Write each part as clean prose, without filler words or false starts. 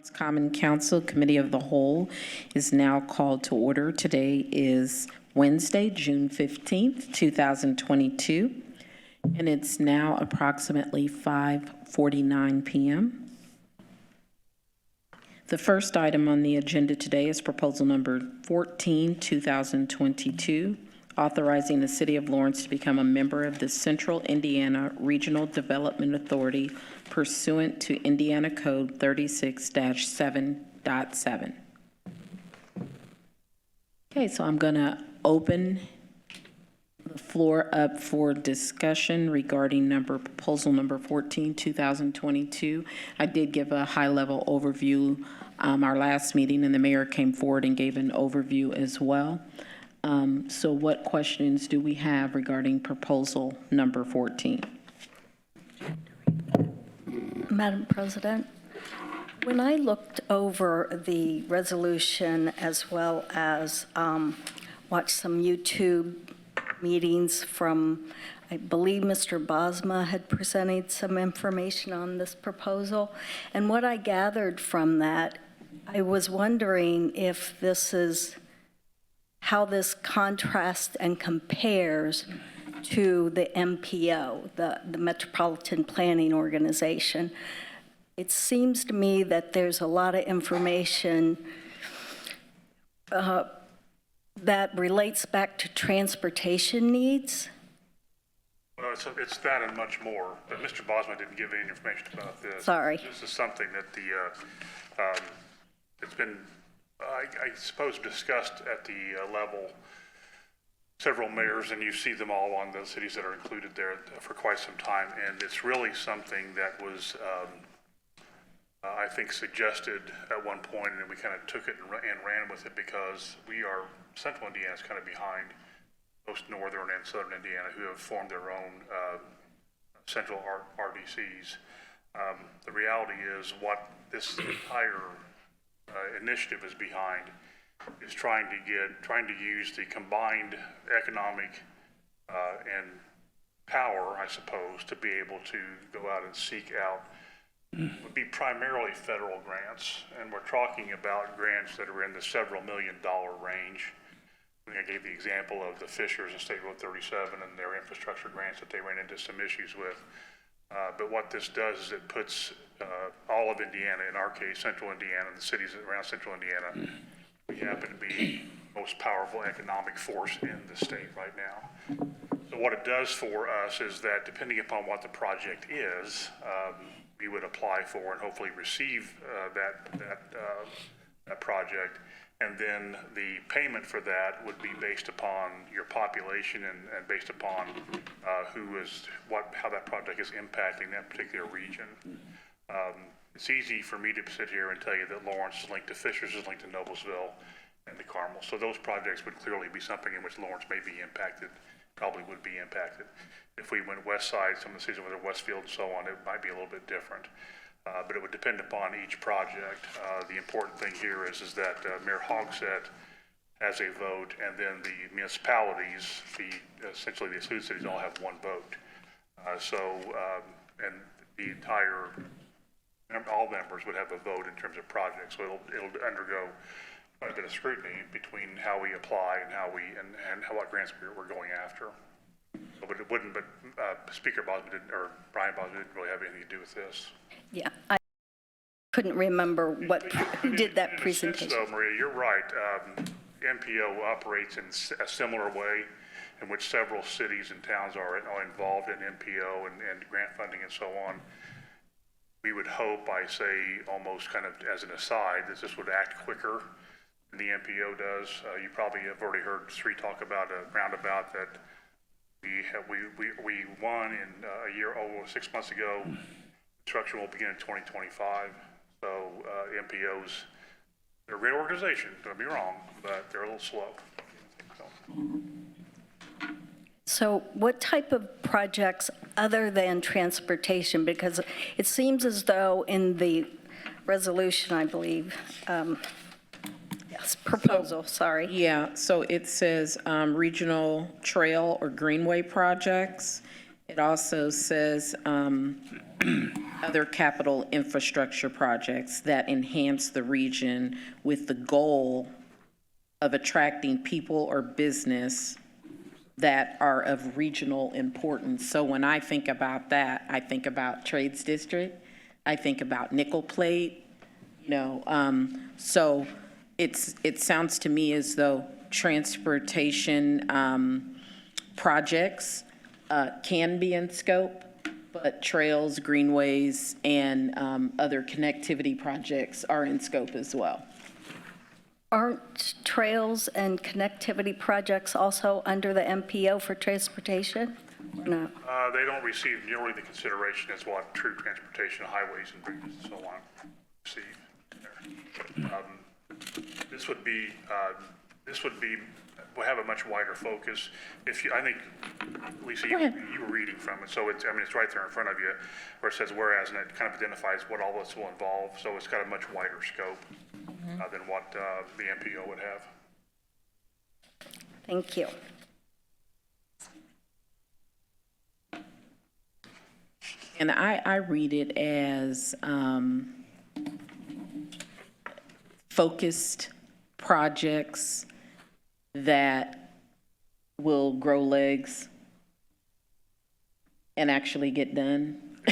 Common Council Committee of the Whole is now called to order. Today is Wednesday, June 15th, 2022, and it's now approximately 5:49 p.m. The first item on the agenda today is proposal number 14, 2022, authorizing the City of Lawrence to become a member of the Central Indiana Regional Development Authority pursuant to Indiana Code 36-7.7. Okay, so I'm going to open the floor up for discussion regarding proposal number 14, 2022. I did give a high-level overview our last meeting, and the mayor came forward and gave an overview as well. So what questions do we have regarding proposal number 14? Madam President, when I looked over the resolution as well as watched some YouTube meetings from, I believe Mr. Bosma had presented some information on this proposal, and what I gathered from that, I was wondering if this is how this contrasts and compares to the MPO, the Metropolitan Planning Organization. It seems to me that there's a lot of information that relates back to transportation needs. Well, it's that and much more, but Mr. Bosma didn't give any information about this. Sorry. This is something that it's been, I suppose, discussed at the level, several mayors, and you see them all on the cities that are included there for quite some time, and it's really something that was, I think, suggested at one point, and we kind of took it and ran with it because Central Indiana is kind of behind most northern and southern Indiana who have formed their own central RDCs. The reality is what this entire initiative is behind is trying to use the combined economic and power, I suppose, to be able to go out and seek out would be primarily federal grants, and we're talking about grants that are in the several $million range. I gave the example of the Fishers and State Road 37 and their infrastructure grants that they ran into some issues with. But what this does is it puts all of Indiana, in our case, Central Indiana, and the cities around Central Indiana, we happen to be the most powerful economic force in the state right now. So what it does for us is that depending upon what the project is, we would apply for and hopefully receive that project. And then the payment for that would be based upon your population and based upon how that project is impacting that particular region. It's easy for me to sit here and tell you that Lawrence is linked to Fishers, is linked to Noblesville and to Carmel. So those projects would clearly be something in which Lawrence may be impacted, probably would be impacted. If we went west side, some of the cities over there, Westfield and so on, it might be a little bit different. But it would depend upon each project. The important thing here is that Mayor Hogsett has a vote, and then the municipalities, essentially the excluded cities, all have one vote. And the entire, all members would have a vote in terms of projects. So it'll undergo quite a bit of scrutiny between how we apply and what grants we're going after. But it wouldn't. But Speaker Bosma didn't, or Brian Bosma didn't really have anything to do with this. Yeah, I couldn't remember who did that presentation. So, Maria, you're right. MPO operates in a similar way in which several cities and towns are involved in MPO and grant funding and so on. We would hope, I say almost kind of as an aside, that this would act quicker than the MPO does. You probably have already heard Sri talk about a roundabout that we won in a year, 6 months ago. Construction will begin in 2025. So MPOs, they're a great organization, don't get me wrong, but they're a little slow. So what type of projects other than transportation? Because it seems as though in the resolution, I believe, proposal, sorry. Yeah, so it says regional trail or greenway projects, It also says other capital infrastructure projects that enhance the region with the goal of attracting people or business that are of regional importance. So when I think about that, I think about Trades District, I think about nickel plate, so it sounds to me as though transportation projects can be in scope, but trails, greenways, and other connectivity projects are in scope as well. Aren't trails and connectivity projects also under the MPO for transportation? Or no? They don't receive nearly the consideration as what true transportation, highways and bridges and so on receive. Will have a much wider focus. I think, Lisa, you were reading from it, so it's right there in front of you, where it says whereas, and it kind of identifies what all this will involve, so it's got a much wider scope than what the MPO would have. Thank you. And I read it as focused projects that will grow legs and actually get done. I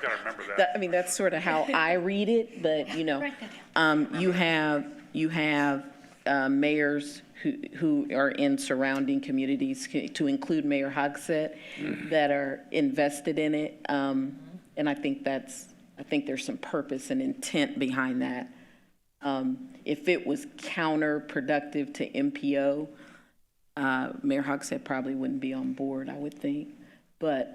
gotta remember that. That's sort of how I read it, but, you have mayors who are in surrounding communities, to include Mayor Hogsett, that are invested in it. And I think there's some purpose and intent behind that. If it was counterproductive to MPO, Mayor Hogsett probably wouldn't be on board, I would think. But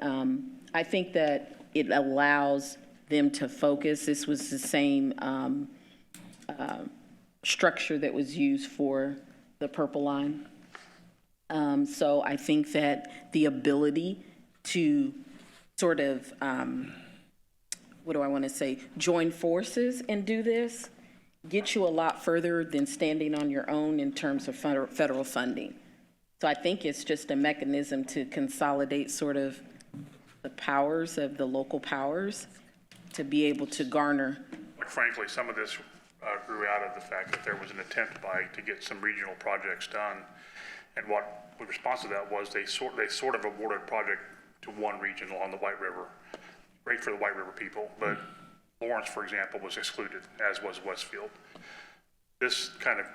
I think that it allows them to focus. This was the same structure that was used for the Purple Line. So I think that the ability to sort of, join forces and do this gets you a lot further than standing on your own in terms of federal funding. So I think it's just a mechanism to consolidate sort of the powers of the local powers to be able to garner. Frankly, some of this grew out of the fact that there was an attempt to get some regional projects done. And what the response to that was they sort of awarded a project to one region along the White River. Great for the White River people, but Lawrence, for example, was excluded, as was Westfield. This kind of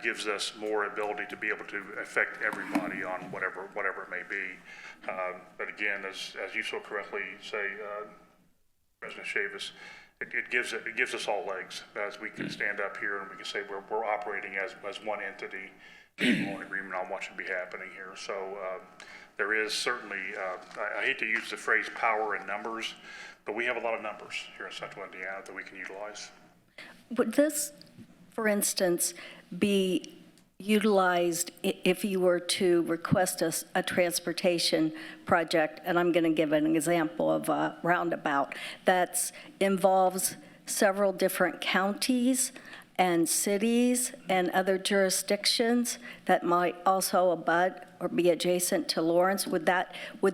gives us more ability to be able to affect everybody on whatever it may be. But again, as you so correctly say, President Chavis, it gives us all legs as we can stand up here and we can say we're operating as one entity, in agreement on what should be happening here. So there is certainly, I hate to use the phrase power in numbers, but we have a lot of numbers here in Central Indiana that we can utilize. Would this, for instance, be utilized if you were to request a transportation project, and I'm going to give an example of a roundabout that involves several different counties and cities and other jurisdictions that might also abut or be adjacent to Lawrence? Would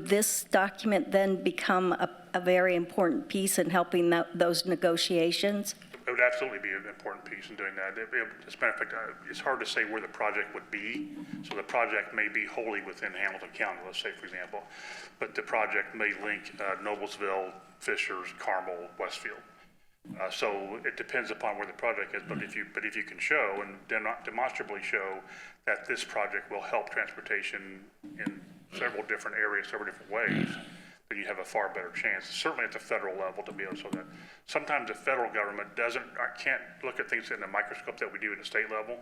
this document then become a very important piece in helping those negotiations? It would absolutely be an important piece in doing that. As a matter of fact, it's hard to say where the project would be. So the project may be wholly within Hamilton County, let's say, for example, but the project may link Noblesville, Fishers, Carmel, Westfield. So it depends upon where the project is, but if you can show and demonstrably show that this project will help transportation in several different areas, several different ways, then you have a far better chance, certainly at the federal level, to be able to show that. Sometimes the federal government can't look at things in the microscope that we do at the state level.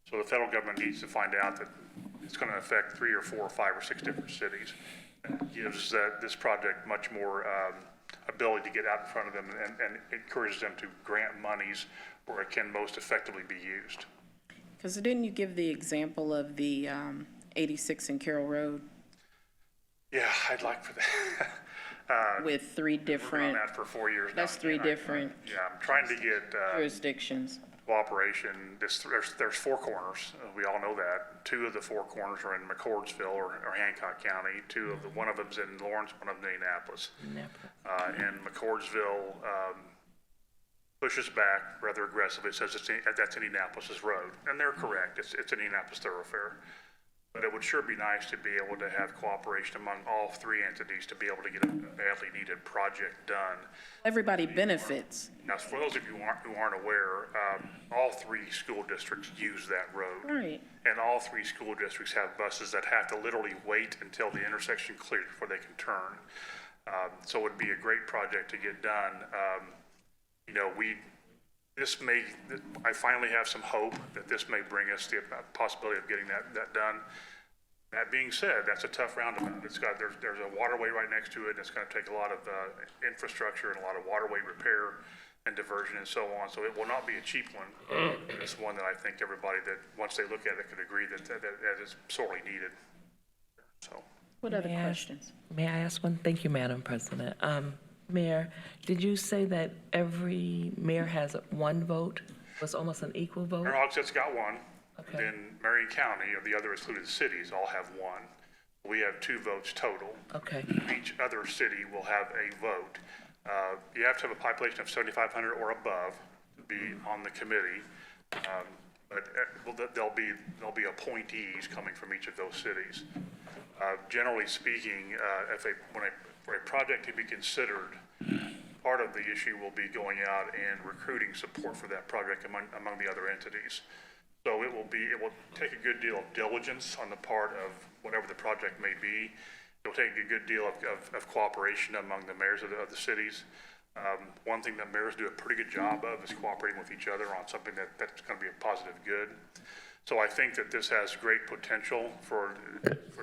So the federal government needs to find out that it's going to affect 3 or 4 or 5 or 6 different cities. It gives this project much more ability to get out in front of them and encourages them to grant monies where it can most effectively be used. Because didn't you give the example of the 86 and Carroll Road? Yeah, I'd like for that. with three We've been on different that for 4 years now. That's three and different Yeah, I'm trying to get jurisdictions. cooperation. There's four corners. We all know that. Two of the four corners are in McCordsville or Hancock County. One of them's in Lawrence, one of them in Indianapolis. And McCordsville pushes back rather aggressively. It says that's Indianapolis's road, and they're correct. It's Indianapolis thoroughfare. But it would sure be nice to be able to have cooperation among all three entities to be able to get a badly needed project done. Everybody benefits. Now, for those of you who aren't aware, all three school districts use that road. Right. And all three school districts have buses that have to literally wait until the intersection clears before they can turn. So it would be a great project to get done. I finally have some hope that this may bring us the possibility of getting that done. That being said, that's a tough roundabout. There's a waterway right next to it, and it's gonna take a lot of infrastructure and a lot of waterway repair and diversion and so on, so it will not be a cheap one. It's one that I think everybody that, once they look at it, could agree that is sorely needed, so. What other May I ask- questions? May I ask one? Thank you, Madam President. Mayor, did you say that every mayor has one vote? Was almost an equal vote? Mayor Hogshead's got one. Okay. Then Marion County, or the other excluded cities, all have one. We have 2 votes total. Okay, Each other city will have a vote. You have to have a population of 7,500 or above to be on the committee. But there'll be appointees coming from each of those cities. Generally speaking, for a project to be considered, part of the issue will be going out and recruiting support for that project among the other entities. So it will take a good deal of diligence on the part of whatever the project may be. It'll take a good deal of cooperation among the mayors of the cities. One thing that mayors do a pretty good job of is cooperating with each other on something that's going to be a positive good. So I think that this has great potential for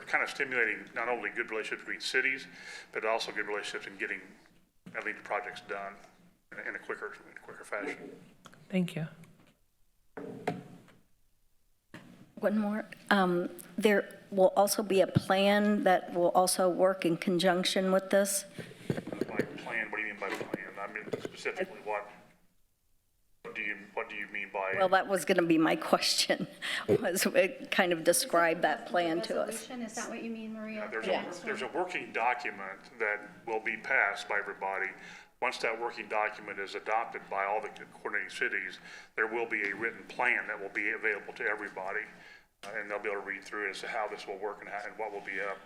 kind of stimulating not only good relationships between cities, but also good relationships in getting at least projects done in a quicker fashion. thank you. One more. There will also be a plan that will also work in conjunction with this. By plan, what do you mean by plan? I mean specifically what do you mean by? Well, that was going to be my question, was kind of describe that plan to us. Resolution, is that what you mean, Maria? There's a working document that will be passed by everybody. Once that working document is adopted by all the coordinating cities, there will be a written plan that will be available to everybody. And they'll be able to read through it as to how this will work and what will be up.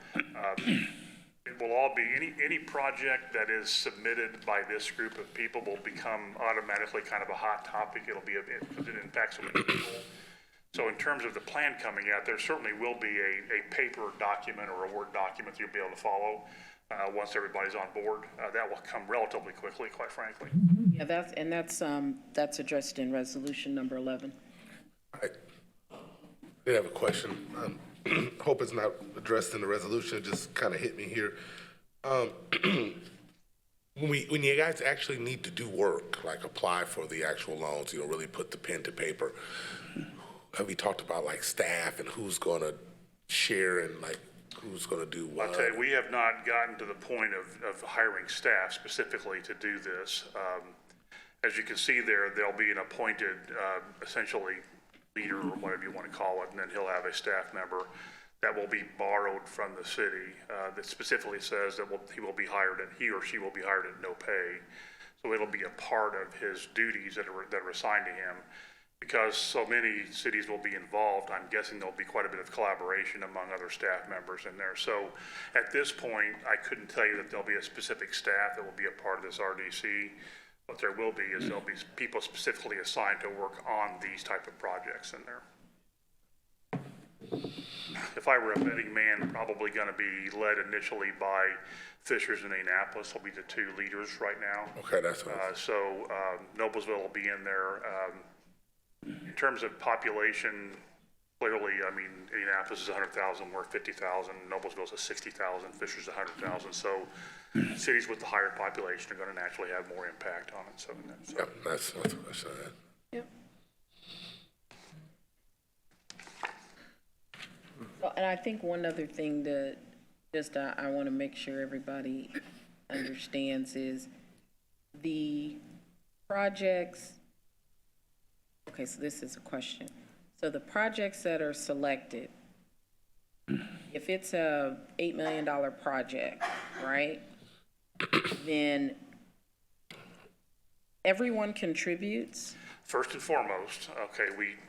It will all be, any project that is submitted by this group of people will become automatically kind of a hot topic. It'll be, because it impacts so many people. So in terms of the plan coming out, there certainly will be a paper document or a Word document that you'll be able to follow once everybody's on board. That will come relatively quickly, quite frankly. Yeah, that's addressed in resolution number 11. I did have a question. Hope it's not addressed in the resolution. It just kind of hit me here. When you guys actually need to do work, like apply for the actual loans, really put the pen to paper, have we talked about like staff and who's going to share and like who's going to do what? I'll tell you, we have not gotten to the point of hiring staff specifically to do this. As you can see there'll be an appointed, essentially, leader or whatever you want to call it, and then he'll have a staff member that will be borrowed from the city that specifically says that he or she will be hired at no pay. So it'll be a part of his duties that are assigned to him. Because so many cities will be involved, I'm guessing there'll be quite a bit of collaboration among other staff members in there. So at this point, I couldn't tell you that there'll be a specific staff that will be a part of this RDC. What there will be is there'll be people specifically assigned to work on these type of projects in there. If I were a betting man, probably going to be led initially by Fishers and Indianapolis will be the 2 leaders right now. Okay, that's what So Noblesville will be in there. In terms of population, clearly, I mean, Indianapolis is 100,000, we're 50,000, Noblesville's 60,000, Fisher's 100,000. So cities with the higher population are going to naturally have more impact on it. So Yep, that's what I said. Yep. Well, and I think one other thing that I want to make sure everybody understands is the projects, okay, so this is a question. So the projects that are selected, if it's a $8 million project, right? Then everyone contributes? First and foremost, okay,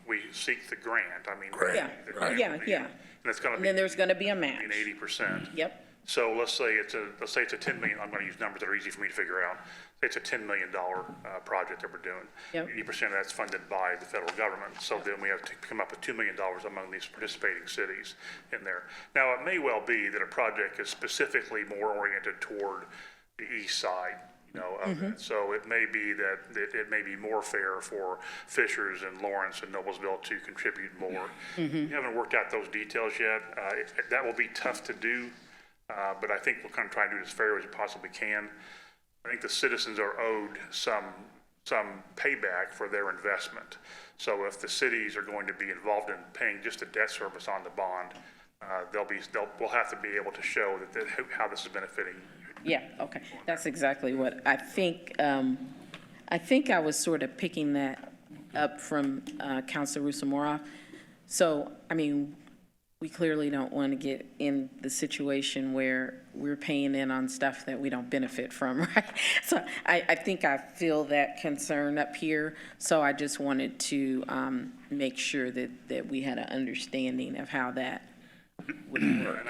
we seek the grant. I mean. Grant, Yeah, the grant yeah, would be- yeah. And it's gonna And be then there's gonna be a match. 80%. Yep, So let's say it's a 10 million, I'm gonna use numbers that are easy for me to figure out. Say it's a $10 million project that we're doing. Yep. 80% of that's funded by the federal government. So then we have to come up with $2 million among these participating cities in there. Now, it may well be that a project is specifically more oriented toward the east side, you know, of it. So it may be that it may be more fair for Fishers and Lawrence and Noblesville to contribute more. We haven't worked out those details yet. That will be tough to do. But I think we'll kind of try and do it as fair as we possibly can. I think the citizens are owed some payback for their investment. So if the cities are going to be involved in paying just the debt service on the bond, we'll have to be able to show that how this is benefiting. yeah, okay. That's exactly what I think. I think I was sort of picking that up from Councilor Rusamora. So, I mean, we clearly don't want to get in the situation where we're paying in on stuff that we don't benefit from, right? So I think I feel that concern up here. So I just wanted to make sure that we had an understanding of how that would work. And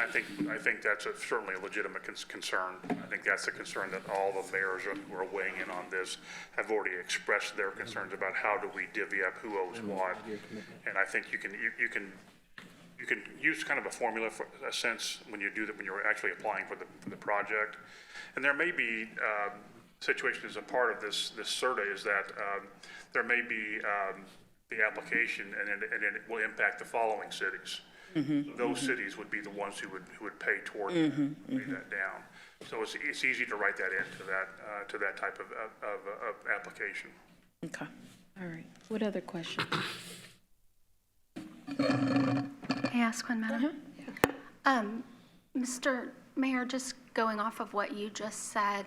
I think that's certainly a legitimate concern. I think that's a concern that all the mayors who are weighing in on this have already expressed their concerns about how do we divvy up who owes what. And I think you can use kind of a formula for a sense when you do that, when you're actually applying for the project. And there may be situations as a part of this survey is that there may be the application and then it will impact the following cities. Those cities would be the ones who would pay toward pay that down. So it's easy to write that into to that type of application. Okay, all right. What other questions? May I ask one, Madam? Mr. Mayor, just going off of what you just said,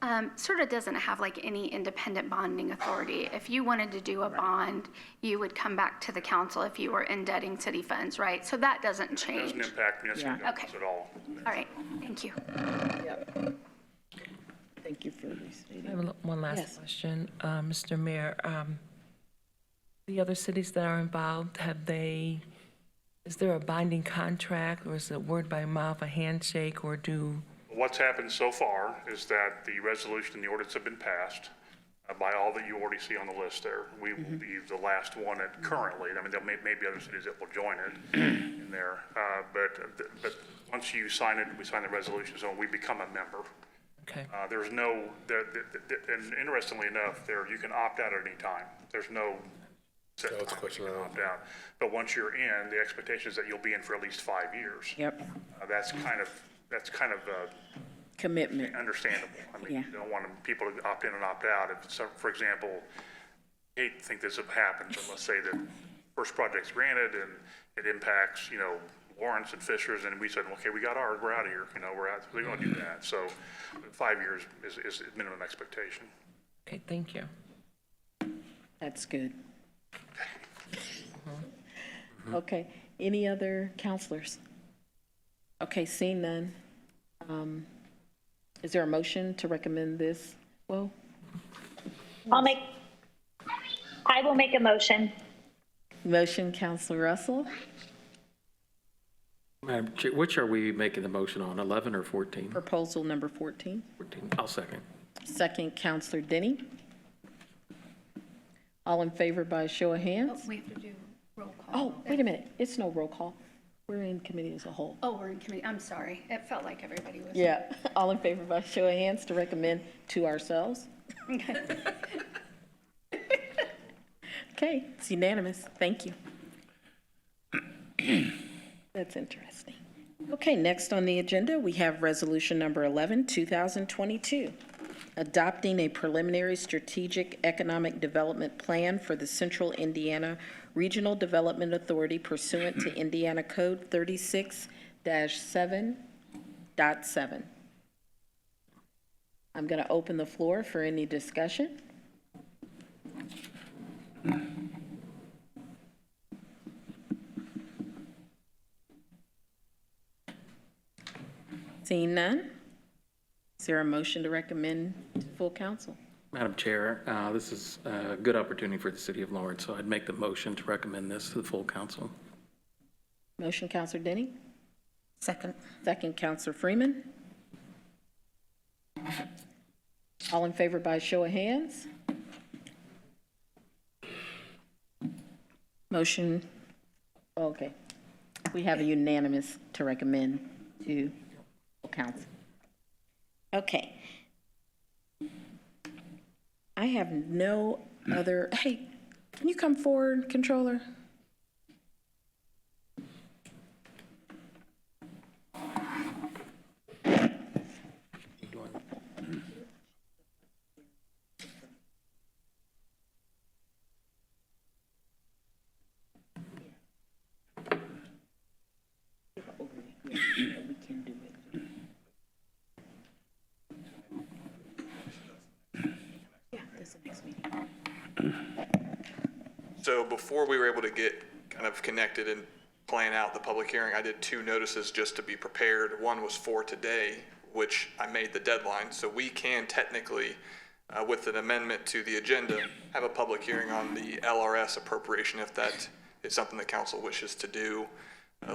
SERTA doesn't have like any independent bonding authority. If you wanted to do a bond, you would come back to the council if you were indebting city funds, right? So that doesn't It change. doesn't impact municipal Yeah. governments at all. All right, thank you. Yep. Thank you for I restating. have one last Yes. question. Mr. Mayor, the other cities that are involved, is there a binding contract, or is it word by mouth, a handshake, or What's happened so far is that the resolution and the ordinance have been passed by all that you already see on the list there. We will be the last one currently. I mean, there may be other cities that will join it in there. But once you sign it, we sign the resolution, so we become a member. okay? There's no, and interestingly enough, you can opt out at any time. There's no set So it's a time question you can of- opt out. But once you're in, the expectation is that you'll be in for at least 5 years. Yep, That's kind of commitment. understandable. I mean, Yeah. you don't want people to opt in and opt out. If, for example, I hate to think this happens, but let's say that first project's granted and it impacts, you know, Lawrence and Fishers, and we said, okay, we got ours, we're out of here, you know, we're out, we don't do that. So 5 years is minimum expectation. Okay, thank you. That's good. Okay, any other counselors? Okay, seeing none. Is there a motion to recommend this? Well, I will make a motion. motion, Counselor Russell? Madam Chair, which are we making the motion on, 11 or 14? Proposal number 14. 14. I'll second. Second, Counselor Denny. All in favor by a show of hands? We have to do roll call. Oh, wait a minute, it's no roll call. We're in committee as a whole. Oh, we're in committee. I'm sorry. It felt like everybody was. Yeah, all in favor by show of hands to recommend to ourselves? Okay, it's unanimous. Thank you. That's interesting. Okay, next on the agenda, we have Resolution Number 11, 2022, adopting a preliminary strategic economic development plan for the Central Indiana Regional Development Authority pursuant to Indiana Code 36-7.7. I'm going to open the floor for any discussion. Seeing none, is there a motion to recommend to full council? Madam Chair, this is a good opportunity for the city of Lawrence, so I'd make the motion to recommend this to the full council. Motion, Counselor Denny. Second. Second, Counselor Freeman. All in favor by show of hands? Motion, okay. We have a unanimous to recommend to full council. Okay. I have no other, hey, can you come forward, Controller? So before we were able to get kind of connected and plan out the public hearing, I did 2 notices just to be prepared. One was for today, which I made the deadline. So we can technically, with an amendment to the agenda, have a public hearing on the LRS appropriation if that is something the council wishes to do.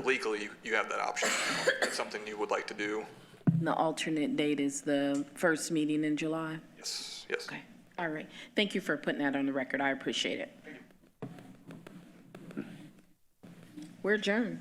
Legally, you have that option. If that's something you would like to do. The alternate date is the first meeting in July? Yes, yes. Okay, all right. Thank you for putting that on the record. I appreciate it. We're adjourned.